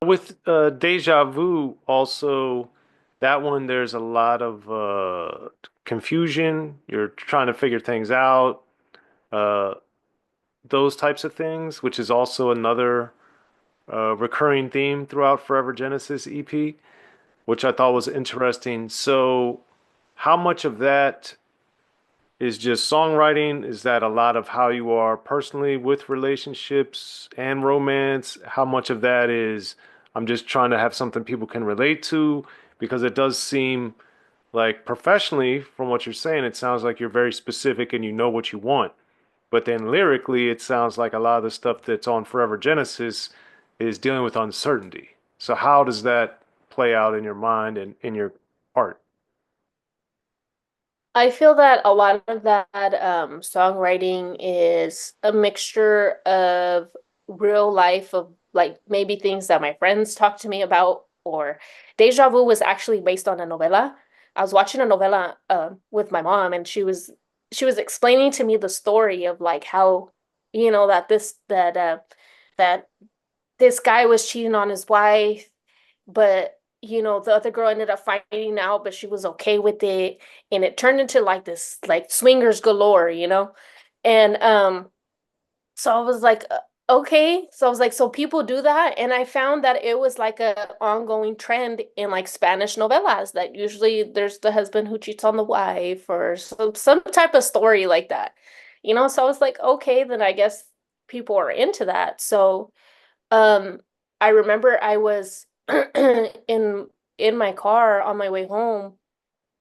with Dejavu, also, that one, there's a lot of confusion. You're trying to figure things out, uh, those types of things, which is also another recurring theme throughout Forever Genesis EP, which I thought was interesting. So, how much of that is just songwriting? Is that a lot of how you are personally with relationships and romance? How much of that is I'm just trying to have something people can relate to? Because it does seem like professionally, from what you're saying, it sounds like you're very specific and you know what you want. But then lyrically, it sounds like a lot of the stuff that's on Forever Genesis is dealing with uncertainty. So how does that play out in your mind and in your art? I feel that a lot of that songwriting is a mixture of real life of like maybe things that my friends talk to me about, or Deja Vu was actually based on a novela. I was watching a novela with my mom, and she was explaining to me the story of like how that that this guy was cheating on his wife, but the other girl ended up finding out, but she was okay with it, and it turned into like this like swingers galore. And so I was like, okay. So I was like, so people do that, and I found that it was like a ongoing trend in like Spanish novelas that usually there's the husband who cheats on the wife or some type of story like that. So I was like, okay, then I guess people are into that. So um, I remember I was in in my car on my way home,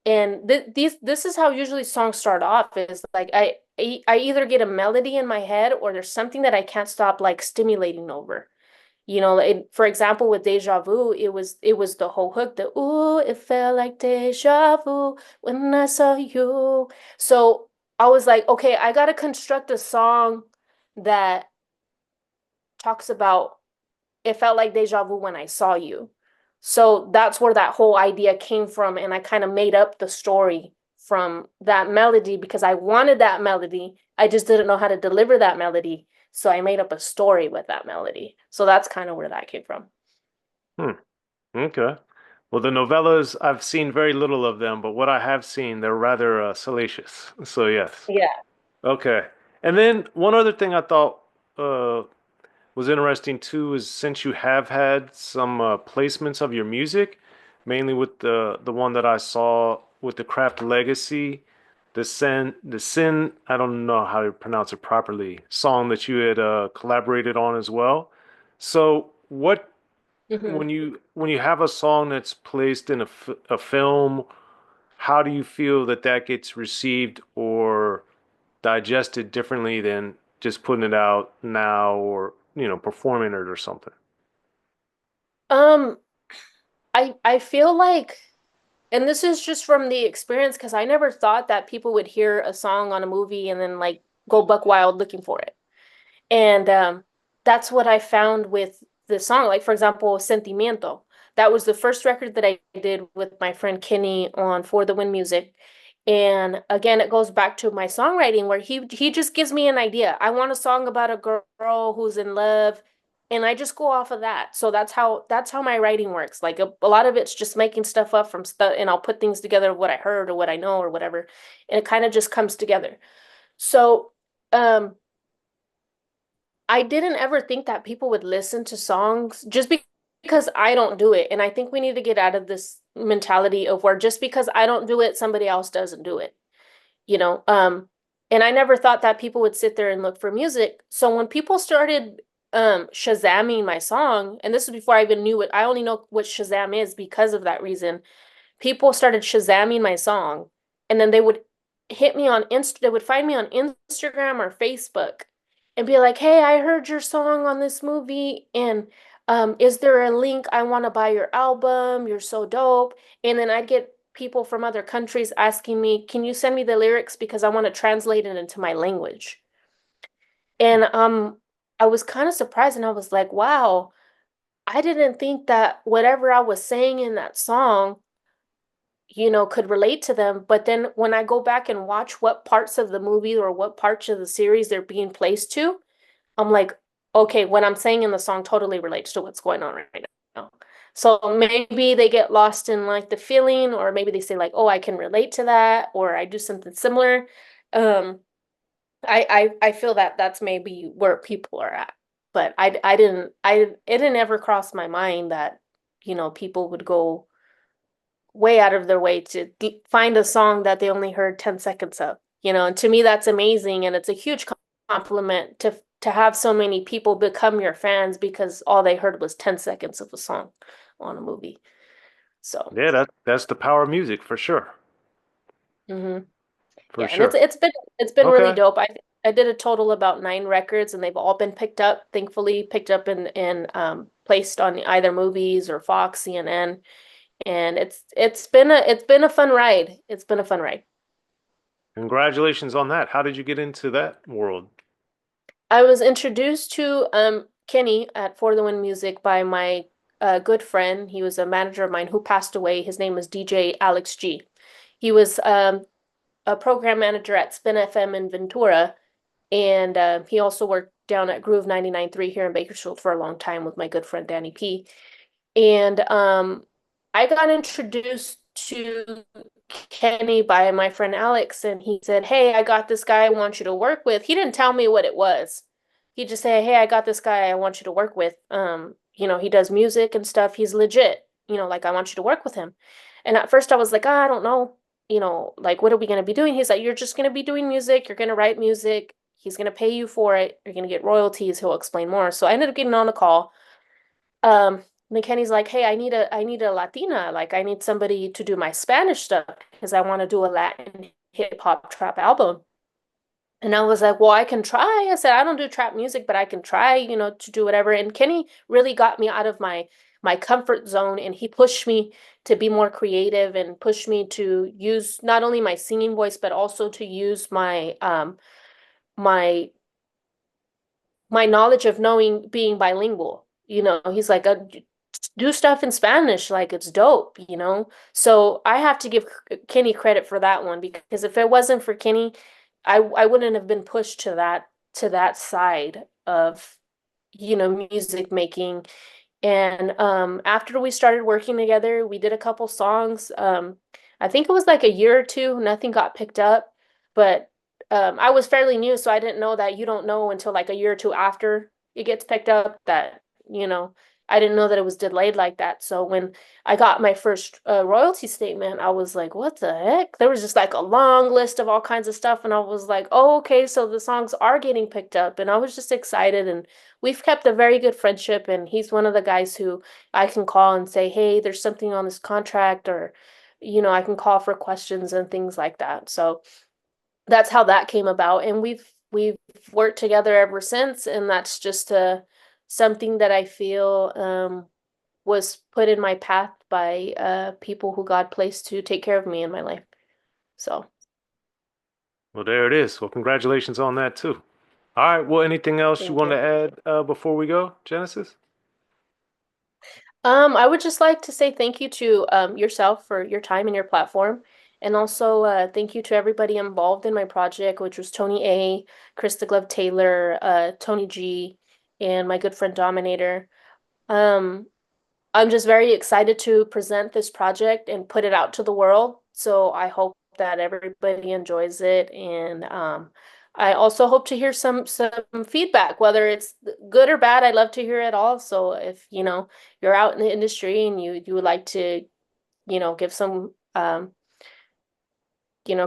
and this is how usually songs start off is like I either get a melody in my head or there's something that I can't stop like stimulating over. For example, with Deja Vu, it was the whole hook, the ooh, it felt like deja vu when I saw you. So I was like, okay, I gotta construct a song that talks about it felt like deja vu when I saw you. So that's where that whole idea came from. And I kind of made up the story from that melody because I wanted that melody. I just didn't know how to deliver that melody. So I made up a story with that melody. So that's kind of where that came from. Hmm. Okay. Well, the novellas, I've seen very little of them, but what I have seen, they're rather salacious. So, yes. Yeah. Okay. And then one other thing I thought uh, was interesting too is since you have had some placements of your music, mainly with the one that I saw with the Craft Legacy, the Sin, I don't know how to pronounce it properly, song that you had collaborated on as well. So, what hmm when you have a song that's placed in a film, how do you feel that that gets received or digested differently than just putting it out now or performing it or something? Um, I feel like, and this is just from the experience because I never thought that people would hear a song on a movie and then like go buck wild looking for it. And that's what I found with the song. Like, for example, Sentimiento. That was the first record that I did with my friend Kenny on For the Win Music. And again, it goes back to my songwriting where he just gives me an idea. I want a song about a girl who's in love, and I just go off of that. So that's how my writing works. Like a lot of it's just making stuff up from stuff, and I'll put things together of what I heard or what I know or whatever, and it kind of just comes together. So um I didn't ever think that people would listen to songs just because I don't do it. And I think we need to get out of this mentality of where just because I don't do it, somebody else doesn't do it, you know? And I never thought that people would sit there and look for music. So when people started Shazamming my song, and this is before I even knew it, I only know what Shazam is because of that reason. People started Shazamming my song, and then they would hit me on they would find me on Instagram or Facebook and be like, "Hey, I heard your song on this movie, and is there a link? I want to buy your album. You're so dope." And then I'd get people from other countries asking me, "Can you send me the lyrics because I want to translate it into my language?" And I was kind of surprised, and I was like, "Wow, I didn't think that whatever I was saying in that song could relate to them. But then when I go back and watch what parts of the movie or what parts of the series they're being placed to, I'm like, okay, what I'm saying in the song totally relates to what's going on right now. So maybe they get lost in like the feeling, or maybe they say like, "Oh, I can relate to that," or "I do something similar." Um, I feel that that's maybe where people are at. But it didn't ever cross my mind that, people would go way out of their way to find a song that they only heard 10 seconds of. And to me that's amazing, and it's a huge compliment to have so many people become your fans because all they heard was 10 seconds of a song on a movie. So, Yeah, that's the power of music for sure. hmm For yeah, and it's sure. it's been it's been really Okay. dope. I did a total about 9 records, and they've all been picked up, thankfully picked up and placed on either movies or Fox, CNN, and it's been a fun ride. It's been a fun ride. Congratulations on that. How did you get into that world? I was introduced to Kenny at For the Win Music by my good friend. He was a manager of mine who passed away. His name was DJ Alex G. He was a program manager at Spin FM in Ventura, and he also worked down at Groove 99.3 here in Bakersfield for a long time with my good friend Danny P. And I got introduced to Kenny by my friend Alex, and he said, "Hey, I got this guy I want you to work with." He didn't tell me what it was. He just said, "Hey, I got this guy I want you to work with. He does music and stuff. He's legit. Like I want you to work with him." And at first I was like, I don't know. Like what are we gonna be doing? He's like, "You're just gonna be doing music. You're gonna write music. He's gonna pay you for it. You're gonna get royalties." He'll explain more. So I ended up getting on a call. um McKenny's like, "Hey, I need a Latina. Like, I need somebody to do my Spanish stuff because I want to do a Latin hip hop trap album." And I was like, "Well, I can try." I said, "I don't do trap music, but I can try, to do whatever." And Kenny really got me out of my comfort zone, and he pushed me to be more creative and pushed me to use not only my singing voice, but also to use my my knowledge of knowing being bilingual. He's like, do stuff in Spanish, like it's dope. So I have to give Kenny credit for that one, because if it wasn't for Kenny, I wouldn't have been pushed to that side of, music making. And after we started working together, we did a couple songs. I think it was like a year or two, nothing got picked up, but I was fairly new, so I didn't know that you don't know until like a year or two after it gets picked up that, I didn't know that it was delayed like that. So when I got my first royalty statement, I was like, what the heck? There was just like a long list of all kinds of stuff, and I was like, oh, okay, so the songs are getting picked up, and I was just excited. And we've kept a very good friendship, and he's one of the guys who I can call and say, "Hey, there's something on this contract," or, I can call for questions and things like that. So that's how that came about, and we've worked together ever since, and that's just something that I feel was put in my path by people who God placed to take care of me in my life. So, Well, there it is. Well, congratulations on that too. All right. Well, anything else you thank want to you. add before we go, Genesis? I would just like to say thank you to yourself for your time and your platform. And also thank you to everybody involved in my project, which was Tony A, Krista Glove Taylor, Tony G, and my good friend Dominator. Um, I'm just very excited to present this project and put it out to the world. So I hope that everybody enjoys it. And I also hope to hear some feedback, whether it's good or bad. I'd love to hear it all. So if, you're out in the industry and you would like to, give some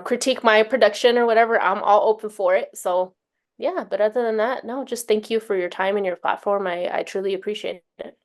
critique my production or whatever, I'm all open for it. So yeah, but other than that, no, just thank you for your time and your platform. I truly appreciate it.